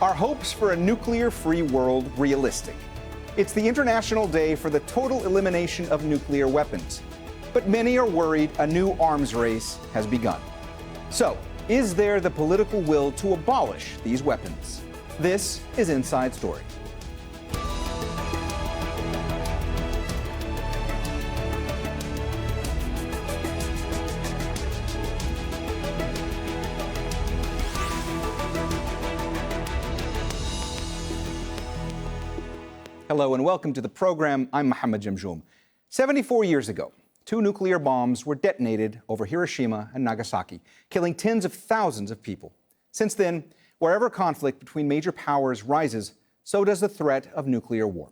Are hopes for a nuclear-free world realistic? It's the International Day for the total elimination of nuclear weapons. But many are worried a new arms race has begun. So, is there the political will to abolish these weapons? This is Inside Story. Hello and welcome to the program. I'm Mohammed Jamjoom. 74 years ago, 2 nuclear bombs were detonated over Hiroshima and Nagasaki, killing tens of thousands of people. Since then, wherever conflict between major powers rises, so does the threat of nuclear war.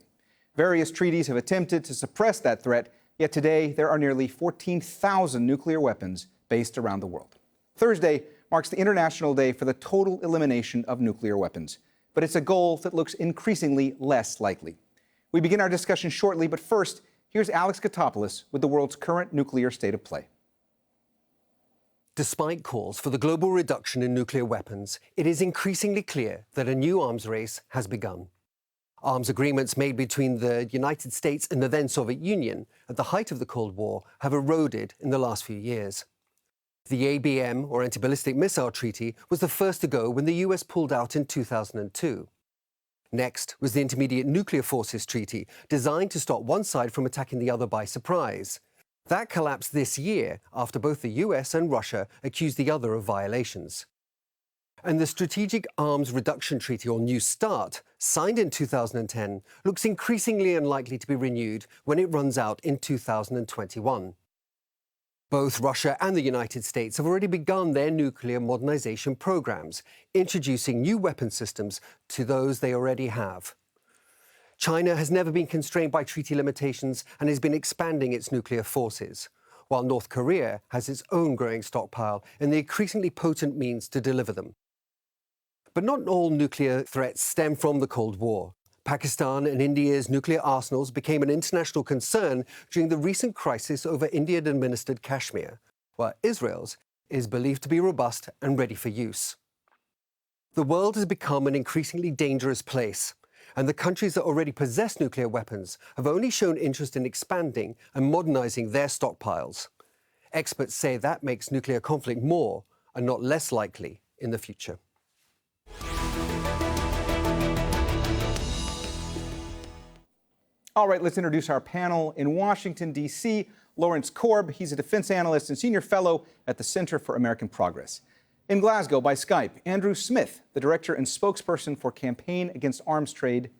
Various treaties have attempted to suppress that threat, yet today there are nearly 14,000 nuclear weapons based around the world. Thursday marks the International Day for the total elimination of nuclear weapons, but it's a goal that looks increasingly less likely. We begin our discussion shortly, but first, here's Alex Katopoulos with the world's current nuclear state of play. Despite calls for the global reduction in nuclear weapons, it is increasingly clear that a new arms race has begun. Arms agreements made between the United States and the then Soviet Union at the height of the Cold War have eroded in the last few years. The ABM, or Anti-Ballistic Missile Treaty, was the first to go when the US pulled out in 2002. Next was the Intermediate Nuclear Forces Treaty, designed to stop one side from attacking the other by surprise. That collapsed this year after both the US and Russia accused the other of violations. And the Strategic Arms Reduction Treaty, or New START, signed in 2010, looks increasingly unlikely to be renewed when it runs out in 2021. Both Russia and the United States have already begun their nuclear modernization programs, introducing new weapon systems to those they already have. China has never been constrained by treaty limitations and has been expanding its nuclear forces, while North Korea has its own growing stockpile and the increasingly potent means to deliver them. But not all nuclear threats stem from the Cold War. Pakistan and India's nuclear arsenals became an international concern during the recent crisis over Indian-administered Kashmir, while Israel's is believed to be robust and ready for use. The world has become an increasingly dangerous place, and the countries that already possess nuclear weapons have only shown interest in expanding and modernizing their stockpiles. Experts say that makes nuclear conflict more and not less likely in the future. All right, let's introduce our panel. In Washington, D.C., Lawrence Korb. He's a defense analyst and senior fellow at the Center for American Progress. In Glasgow, by Skype, Andrew Smith, the director and spokesperson for Campaign Against Arms Trade.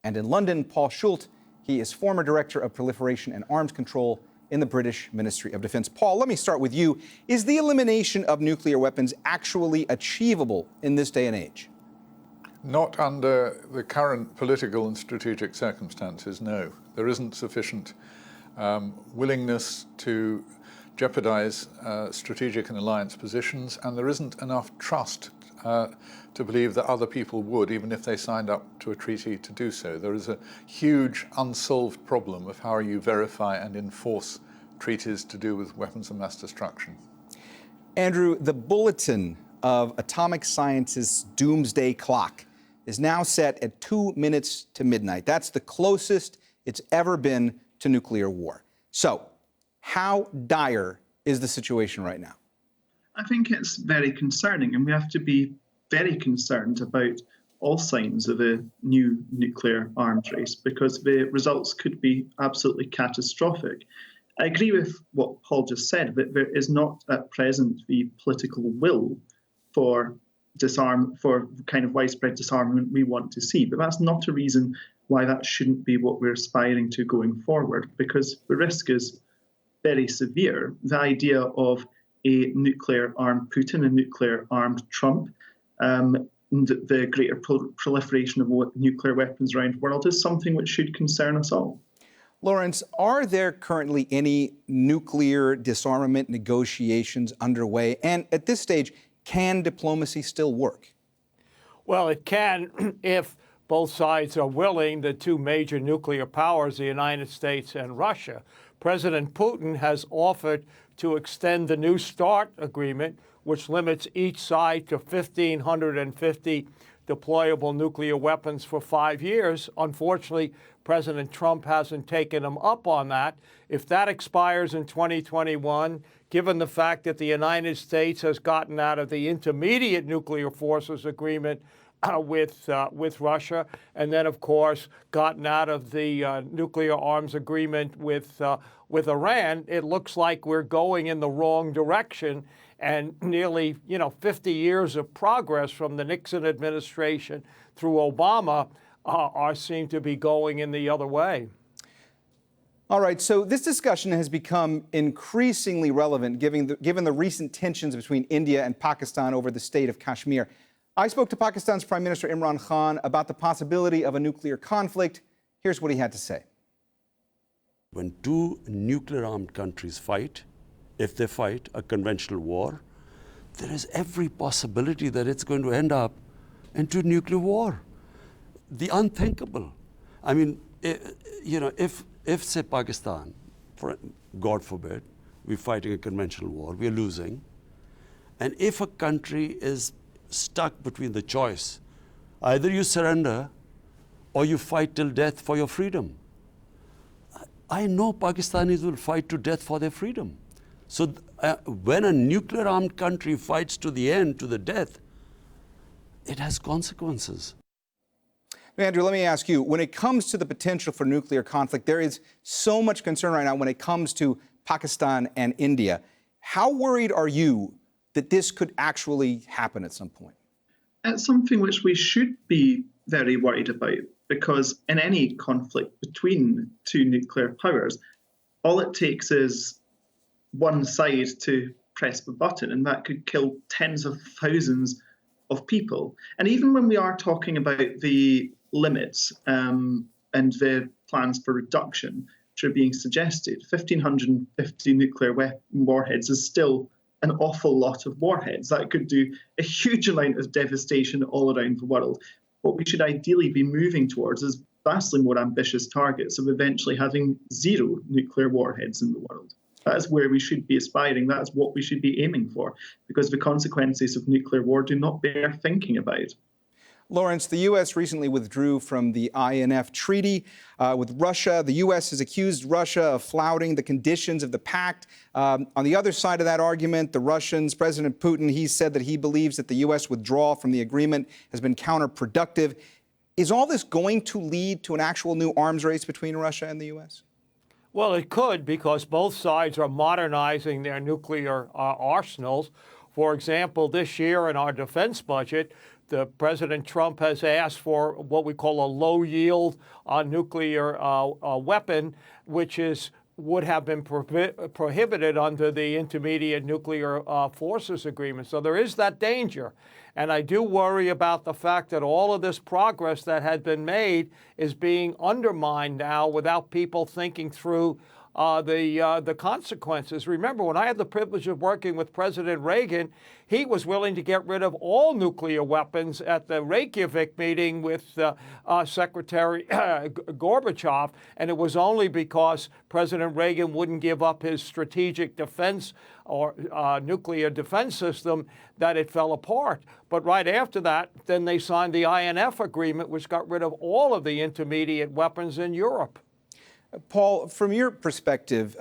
And in London, Paul Schulte. He is former director of Proliferation and Arms Control in the British Ministry of Defense. Paul, let me start with you. Is the elimination of nuclear weapons actually achievable in this day and age? Not under the current political and strategic circumstances, no. There isn't sufficient willingness to jeopardize strategic and alliance positions, and there isn't enough trust to believe that other people would, even if they signed up to a treaty to do so. There is a huge unsolved problem of how you verify and enforce treaties to do with weapons of mass destruction. Andrew, the bulletin of atomic science's doomsday clock is now set at 2 minutes to midnight. That's the closest it's ever been to nuclear war. So, how dire is the situation right now? I think it's very concerning, and we have to be very concerned about all signs of a new nuclear arms race, because the results could be absolutely catastrophic. I agree with what Paul just said, that there is not at present the political will for kind of widespread disarmament we want to see. But that's not a reason why that shouldn't be what we're aspiring to going forward, because the risk is very severe. The idea of a nuclear-armed Putin, a nuclear-armed Trump, the greater proliferation of nuclear weapons around the world is something which should concern us all. Lawrence, are there currently any nuclear disarmament negotiations underway? And at this stage, can diplomacy still work? Well, it can if both sides are willing, the 2 major nuclear powers, the United States and Russia. President Putin has offered to extend the New START agreement, which limits each side to 1,550 deployable nuclear weapons for 5 years. Unfortunately, President Trump hasn't taken him up on that. If that expires in 2021, given the fact that the United States has gotten out of the Intermediate Nuclear Forces Agreement with Russia, and then, of course, gotten out of the nuclear arms agreement with Iran, it looks like we're going in the wrong direction. And nearly, 50 years of progress from the Nixon administration through Obama seem to be going in the other way. All right, so this discussion has become increasingly relevant given the recent tensions between India and Pakistan over the state of Kashmir. I spoke to Pakistan's Prime Minister Imran Khan about the possibility of a nuclear conflict. Here's what he had to say. When two nuclear-armed countries fight, if they fight a conventional war, there is every possibility that it's going to end up into nuclear war. The unthinkable. I mean, if say Pakistan, God forbid, we're fighting a conventional war, we're losing, and if a country is stuck between the choice, either you surrender or you fight till death for your freedom. I know Pakistanis will fight to death for their freedom. So when a nuclear-armed country fights to the end, to the death, it has consequences. Andrew, let me ask you, when it comes to the potential for nuclear conflict, there is so much concern right now when it comes to Pakistan and India. How worried are you that this could actually happen at some point? It's something which we should be very worried about, because in any conflict between two nuclear powers, all it takes is one side to press the button, and that could kill tens of thousands of people. And even when we are talking about the limits and the plans for reduction which are being suggested, 1,550 nuclear warheads is still an awful lot of warheads. That could do a huge amount of devastation all around the world. What we should ideally be moving towards is vastly more ambitious targets of eventually having 0 nuclear warheads in the world. That is where we should be aspiring. That is what we should be aiming for, because the consequences of nuclear war do not bear thinking about. Lawrence, the U.S. recently withdrew from the INF treaty with Russia. The U.S. has accused Russia of flouting the conditions of the pact. On the other side of that argument, the Russians, President Putin, he said that he believes that the U.S. withdrawal from the agreement has been counterproductive. Is all this going to lead to an actual new arms race between Russia and the U.S.? Well, it could, because both sides are modernizing their nuclear arsenals. For example, this year in our defense budget, President Trump has asked for what we call a low-yield nuclear weapon, which would have been prohibited under the Intermediate Nuclear Forces Agreement. So there is that danger. And I do worry about the fact that all of this progress that had been made is being undermined now without people thinking through the consequences. Remember, when I had the privilege of working with President Reagan, he was willing to get rid of all nuclear weapons at the Reykjavik meeting with Secretary Gorbachev, and it was only because President Reagan wouldn't give up his strategic defense or nuclear defense system that it fell apart. But right after that, then they signed the INF agreement, which got rid of all of the intermediate weapons in Europe. Paul, from your perspective,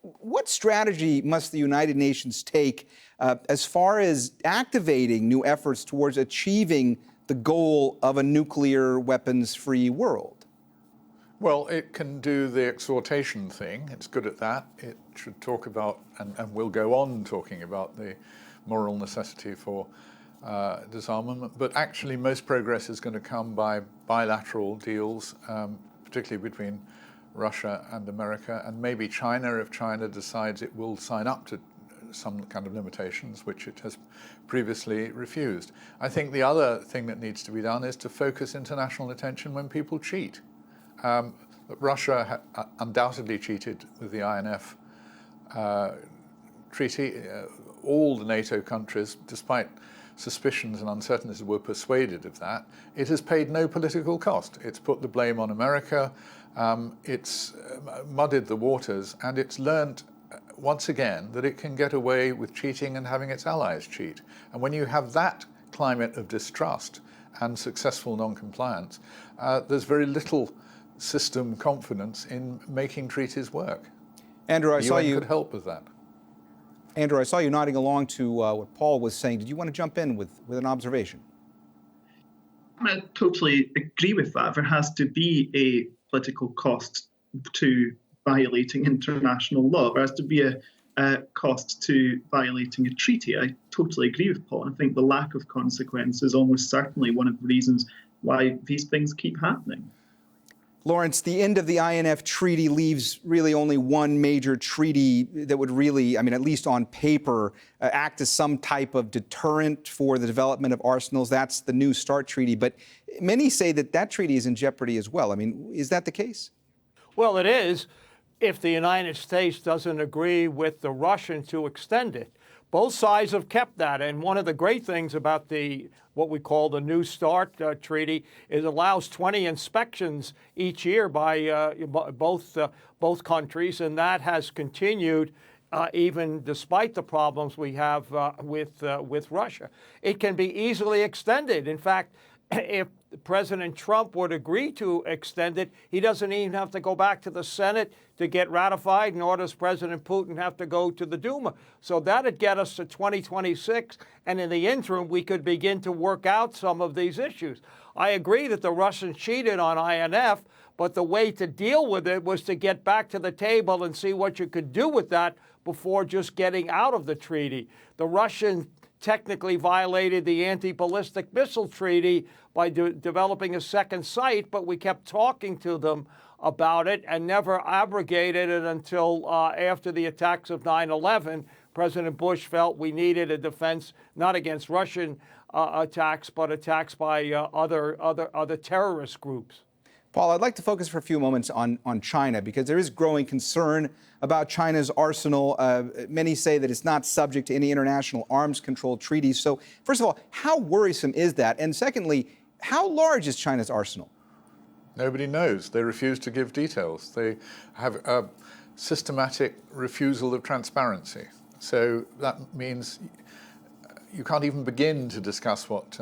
what strategy must the United Nations take as far as activating new efforts towards achieving the goal of a nuclear weapons-free world? Well, it can do the exhortation thing. It's good at that. It should talk about, and will go on talking about, the moral necessity for disarmament. But actually, most progress is going to come by bilateral deals, particularly between Russia and America, and maybe China, if China decides it will sign up to some kind of limitations, which it has previously refused. I think the other thing that needs to be done is to focus international attention when people cheat. Russia undoubtedly cheated with the INF treaty. All the NATO countries, despite suspicions and uncertainties, were persuaded of that. It has paid no political cost. It's put the blame on America. It's muddied the waters, and it's learned once again that it can get away with cheating and having its allies cheat. And when you have that climate of distrust and successful non-compliance, there's very little system confidence in making treaties work. Andrew, I The saw UN you. could help with that. Andrew, I saw you nodding along to what Paul was saying. Did you want to jump in with an observation? I totally agree with that. There has to be a political cost to violating international law. There has to be a cost to violating a treaty. I totally agree with Paul. I think the lack of consequence is almost certainly one of the reasons why these things keep happening. Lawrence, the end of the INF treaty leaves really only one major treaty that would really, I mean, at least on paper, act as some type of deterrent for the development of arsenals. That's the New START treaty. But many say that that treaty is in jeopardy as well. I mean, is that the case? Well, it is if the United States doesn't agree with the Russians to extend it. Both sides have kept that. And one of the great things about what we call the New START treaty is it allows 20 inspections each year by both countries, and that has continued even despite the problems we have with Russia. It can be easily extended. In fact, if President Trump would agree to extend it, he doesn't even have to go back to the Senate to get ratified, nor does President Putin have to go to the Duma. So that'd get us to 2026, and in the interim, we could begin to work out some of these issues. I agree that the Russians cheated on INF, but the way to deal with it was to get back to the table and see what you could do with that before just getting out of the treaty. The Russians technically violated the anti-ballistic missile treaty by developing a second site, but we kept talking to them about it and never abrogated it until after the attacks of 9/11. President Bush felt we needed a defense not against Russian attacks, but attacks by other terrorist groups. Paul, I'd like to focus for a few moments on China, because there is growing concern about China's arsenal. Many say that it's not subject to any international arms control treaties. So, first of all, how worrisome is that? And secondly, how large is China's arsenal? Nobody knows. They refuse to give details. They have a systematic refusal of transparency. So that means you can't even begin to discuss what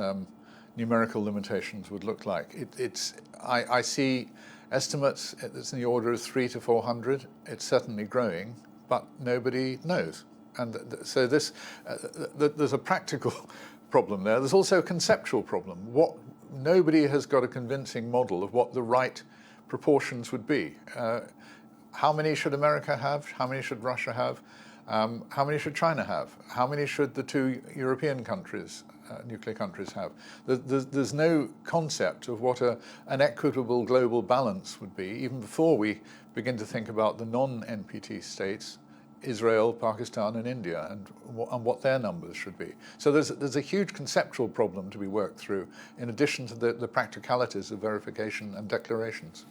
numerical limitations would look like. I see estimates, it's in the order of 300 to 400. It's certainly growing, but nobody knows. And so there's a practical problem there. There's also a conceptual problem. Nobody has got a convincing model of what the right proportions would be. How many should America have? How many should Russia have? How many should China have? How many should the two European countries, nuclear countries, have? There's no concept of what an equitable global balance would be, even before we begin to think about the non-NPT states, Israel, Pakistan, and India, and what their numbers should be. So there's a huge conceptual problem to be worked through, in addition to the practicalities of verification and declarations.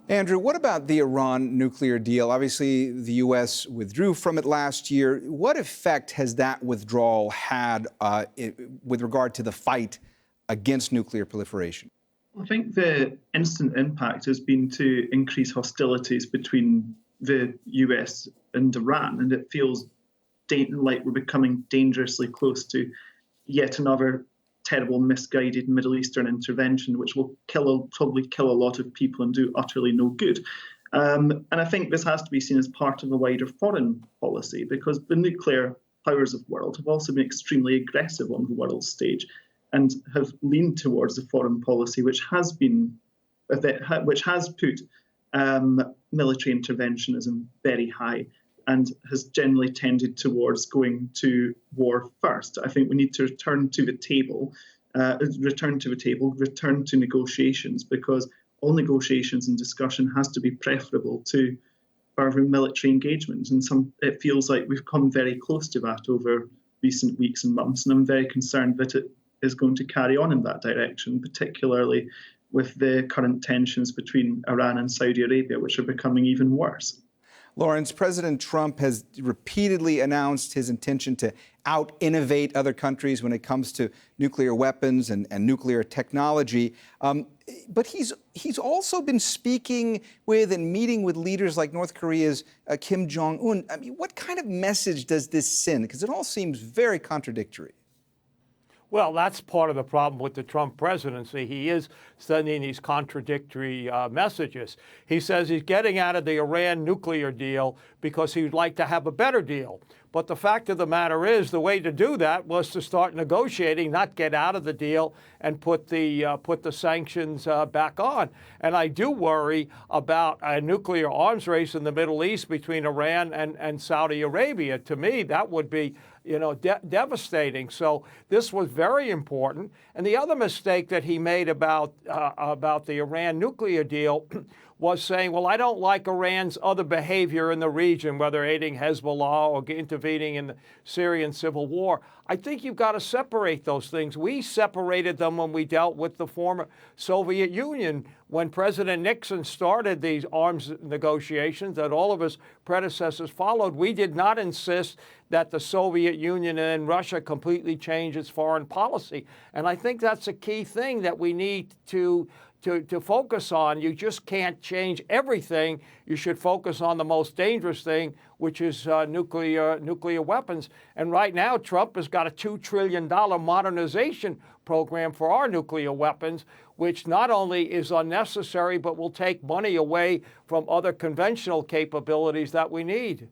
Andrew, what about the Iran nuclear deal? Obviously, the U.S. withdrew from it last year. What effect has that withdrawal had with regard to the fight against nuclear proliferation? I think the instant impact has been to increase hostilities between the US and Iran, and it feels like we're becoming dangerously close to yet another terrible, misguided Middle Eastern intervention, which will probably kill a lot of people and do utterly no good. And I think this has to be seen as part of a wider foreign policy, because the nuclear powers of the world have also been extremely aggressive on the world stage and have leaned towards a foreign policy which has put military interventionism very high and has generally tended towards going to war first. I think we need to return to negotiations, because all negotiations and discussion has to be preferable to further military engagement. And it feels like we've come very close to that over recent weeks and months, and I'm very concerned that it is going to carry on in that direction, particularly with the current tensions between Iran and Saudi Arabia, which are becoming even worse. Lawrence, President Trump has repeatedly announced his intention to out-innovate other countries when it comes to nuclear weapons and nuclear technology. But he's also been speaking with and meeting with leaders like North Korea's Kim Jong-un. I mean, what kind of message does this send? Because it all seems very contradictory. Well, that's part of the problem with the Trump presidency. He is sending these contradictory messages. He says he's getting out of the Iran nuclear deal because he'd like to have a better deal. But the fact of the matter is, the way to do that was to start negotiating, not get out of the deal and put the sanctions back on. And I do worry about a nuclear arms race in the Middle East between Iran and Saudi Arabia. To me, that would be devastating. So this was very important. And the other mistake that he made about the Iran nuclear deal was saying, well, I don't like Iran's other behavior in the region, whether aiding Hezbollah or intervening in the Syrian civil war. I think you've got to separate those things. We separated them when we dealt with the former Soviet Union. When President Nixon started these arms negotiations that all of his predecessors followed, we did not insist that the Soviet Union and Russia completely change its foreign policy. And I think that's a key thing that we need to focus on. You just can't change everything. You should focus on the most dangerous thing, which is nuclear weapons. And right now, Trump has got a $2 trillion modernization program for our nuclear weapons, which not only is unnecessary, but will take money away from other conventional capabilities that we need.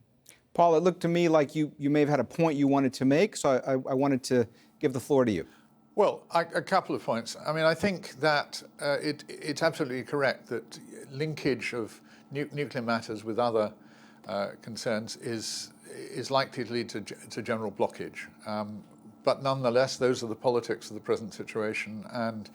Paul, it looked to me like you may have had a point you wanted to make, so I wanted to give the floor to you. Well, a couple of points. I mean, I think that it's absolutely correct that linkage of nuclear matters with other concerns is likely to lead to general blockage. But nonetheless, those are the politics of the present situation, and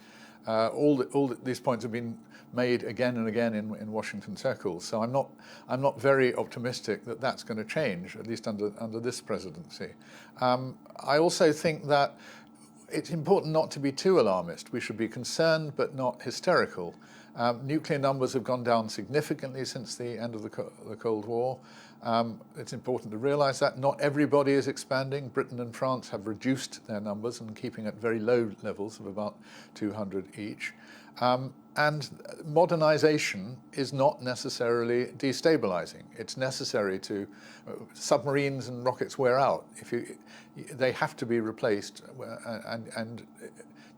all these points have been made again and again in Washington circles. So I'm not very optimistic that that's going to change, at least under this presidency. I also think that it's important not to be too alarmist. We should be concerned but not hysterical. Nuclear numbers have gone down significantly since the end of the Cold War. It's important to realize that not everybody is expanding. Britain and France have reduced their numbers and keeping at very low levels of about 200 each. And modernization is not necessarily destabilizing. It's necessary to, submarines and rockets wear out. They have to be replaced, and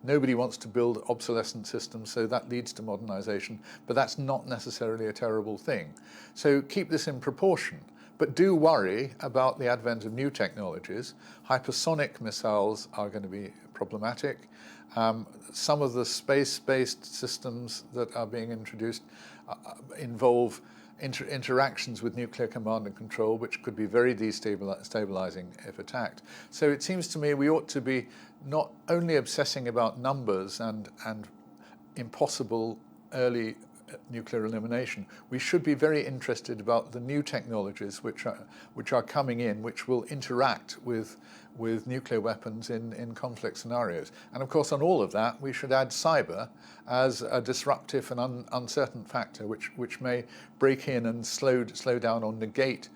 nobody wants to build obsolescent systems, so that leads to modernization, but that's not necessarily a terrible thing. So keep this in proportion, but do worry about the advent of new technologies. Hypersonic missiles are going to be problematic. Some of the space-based systems that are being introduced involve interactions with nuclear command and control, which could be very destabilizing if attacked. So it seems to me we ought to be not only obsessing about numbers and impossible early nuclear elimination, we should be very interested about the new technologies which are coming in, which will interact with nuclear weapons in conflict scenarios. And of course, on all of that, we should add cyber as a disruptive and uncertain factor, which may break in and slow down or negate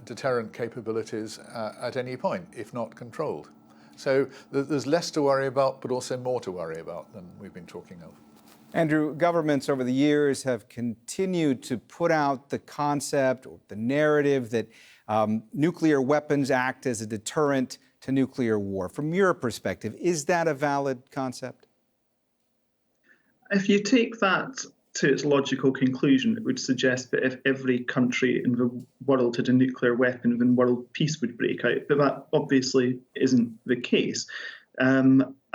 deterrent capabilities at any point, if not controlled. So there's less to worry about, but also more to worry about than we've been talking of. Andrew, governments over the years have continued to put out the concept or the narrative that nuclear weapons act as a deterrent to nuclear war. From your perspective, is that a valid concept? If you take that to its logical conclusion, it would suggest that if every country in the world had a nuclear weapon, then world peace would break out. But that obviously isn't the case.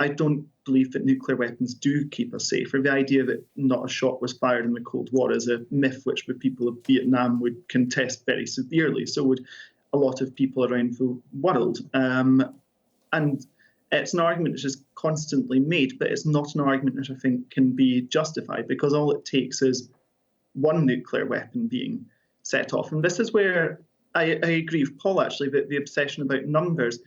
I don't believe that nuclear weapons do keep us safer. The idea that not a shot was fired in the Cold War is a myth which the people of Vietnam would contest very severely. So would a lot of people around the world. And it's an argument which is constantly made, but it's not an argument that I think can be justified, because all it takes is one nuclear weapon being set off. And this is where I agree with Paul, actually, that the obsession about numbers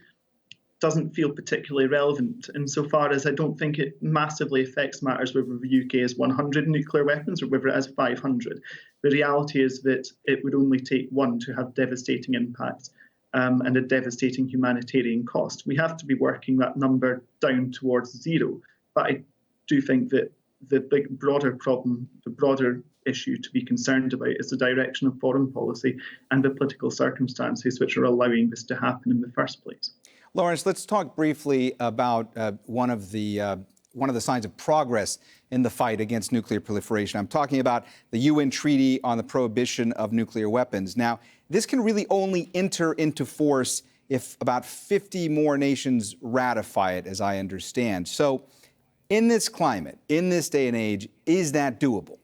doesn't feel particularly relevant insofar as I don't think it massively affects matters whether the UK has 100 nuclear weapons or whether it has 500. The reality is that it would only take one to have devastating impact and a devastating humanitarian cost. We have to be working that number down towards zero. But I do think that the big broader problem, the broader issue to be concerned about is the direction of foreign policy and the political circumstances which are allowing this to happen in the first place. Lawrence, let's talk briefly about one of the signs of progress in the fight against nuclear proliferation. I'm talking about the UN Treaty on the Prohibition of Nuclear Weapons. Now, this can really only enter into force if about 50 more nations ratify it, as I understand. So, in this climate, in this day and age, is that doable?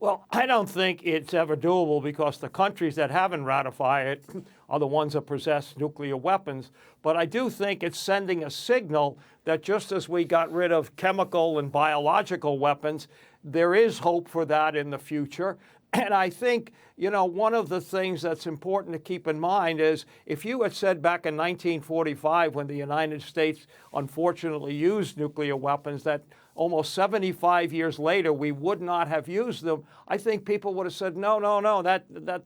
Well, I don't think it's ever doable because the countries that haven't ratified it are the ones that possess nuclear weapons. But I do think it's sending a signal that just as we got rid of chemical and biological weapons, there is hope for that in the future. And I think, you know, one of the things that's important to keep in mind is if you had said back in 1945, when the United States unfortunately used nuclear weapons, that almost 75 years later we would not have used them, I think people would have said, no,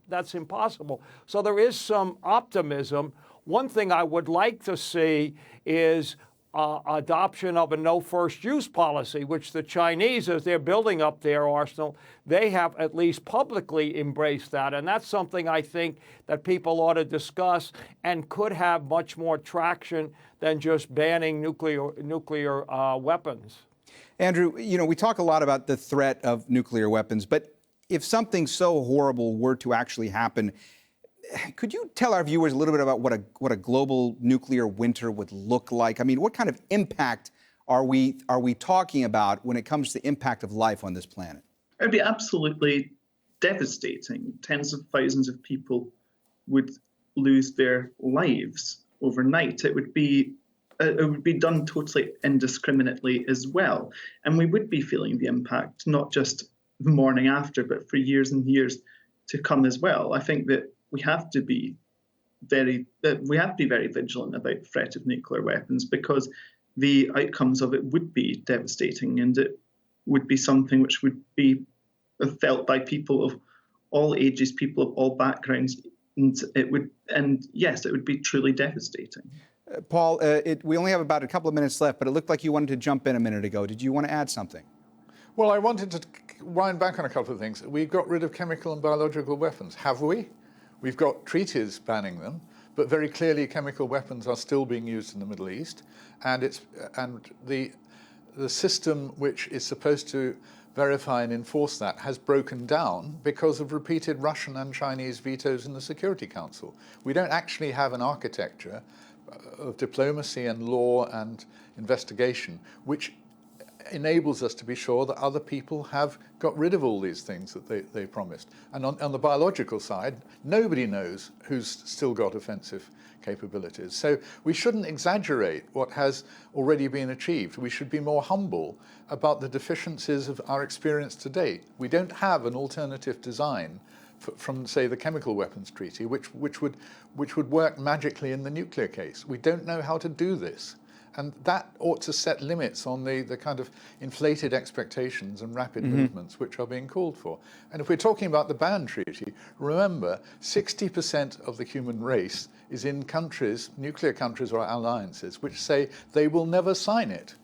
that's impossible. So there is some optimism. One thing I would like to see is adoption of a no first use policy, which the Chinese, as they're building up their arsenal, they have at least publicly embraced that. And that's something I think that people ought to discuss and could have much more traction than just banning nuclear weapons. Andrew, you know, we talk a lot about the threat of nuclear weapons, but if something so horrible were to actually happen, could you tell our viewers a little bit about what a global nuclear winter would look like? I mean, what kind of impact are we talking about when it comes to the impact of life on this planet? It would be absolutely devastating. Tens of thousands of people would lose their lives overnight. It would be done totally indiscriminately as well. And we would be feeling the impact, not just the morning after, but for years and years to come as well. I think that we have to be very vigilant about the threat of nuclear weapons because the outcomes of it would be devastating, and it would be something which would be felt by people of all ages, people of all backgrounds, and yes, it would be truly devastating. Paul, we only have about a couple of minutes left, but it looked like you wanted to jump in a minute ago. Did you want to add something? Well, I wanted to wind back on a couple of things. We got rid of chemical and biological weapons, have we? We've got treaties banning them, but very clearly chemical weapons are still being used in the Middle East, and the system which is supposed to verify and enforce that has broken down because of repeated Russian and Chinese vetoes in the Security Council. We don't actually have an architecture of diplomacy and law and investigation which enables us to be sure that other people have got rid of all these things that they promised. And on the biological side, nobody knows who's still got offensive capabilities. So we shouldn't exaggerate what has already been achieved. We should be more humble about the deficiencies of our experience to date. We don't have an alternative design from, say, the Chemical Weapons Treaty, which would work magically in the nuclear case. We don't know how to do this. And that ought to set limits on the kind of inflated expectations and rapid movements which are being called for. And if we're talking about the ban treaty, remember, 60% of the human race is in countries, nuclear countries or alliances, which say they will never sign it.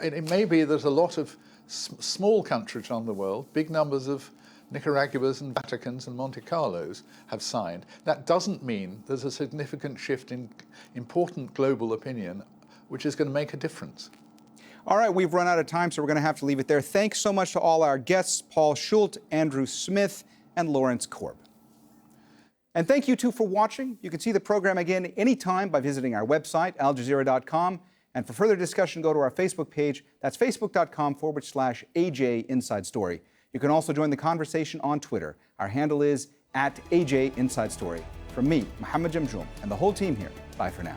It may be that a lot of small countries around the world, big numbers of Nicaraguas and Vaticans and Monte Carlos have signed. That doesn't mean there's a significant shift in important global opinion, which is going to make a difference. All right, we've run out of time, so we're going to have to leave it there. Thanks so much to all our guests, Paul Schulte, Andrew Smith, and Lawrence Korb. And thank you, too, for watching. You can see the program again anytime by visiting our website, aljazeera.com. And for further discussion, go to our Facebook page. That's facebook.com/AJ Inside Story. You can also join the conversation on Twitter. Our handle is @AJ Inside Story. From me, Mohammed Jamjoom, and the whole team here, bye for now.